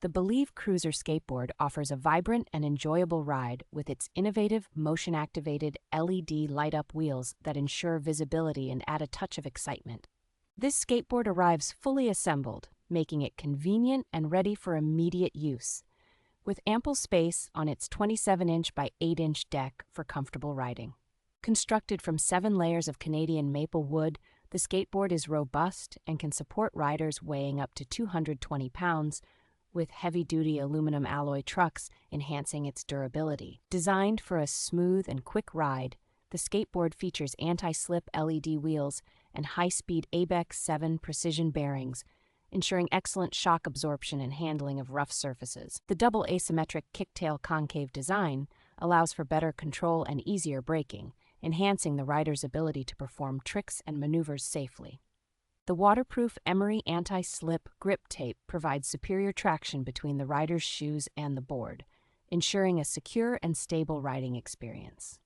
The BELEEV Cruiser Skateboard offers a vibrant and enjoyable ride with its innovative, motion-activated LED light-up wheels that ensure visibility and add a touch of excitement. This skateboard arrives fully assembled, making it convenient and ready for immediate use, with ample space on its 27-inch by 8-inch deck for comfortable riding. Constructed from 7 layers of Canadian maple wood, the skateboard is robust and can support riders weighing up to 220 pounds, with heavy-duty aluminum alloy trucks enhancing its durability. Designed for a smooth and quick ride, the skateboard features anti-slip LED wheels and high-speed ABEX 7 precision bearings, ensuring excellent shock absorption and handling of rough surfaces. The double asymmetric kicktail concave design allows for better control and easier braking, enhancing the rider's ability to perform tricks and maneuvers safely. The waterproof emery anti-slip grip tape provides superior traction between the rider's shoes and the board, ensuring a secure and stable riding experience.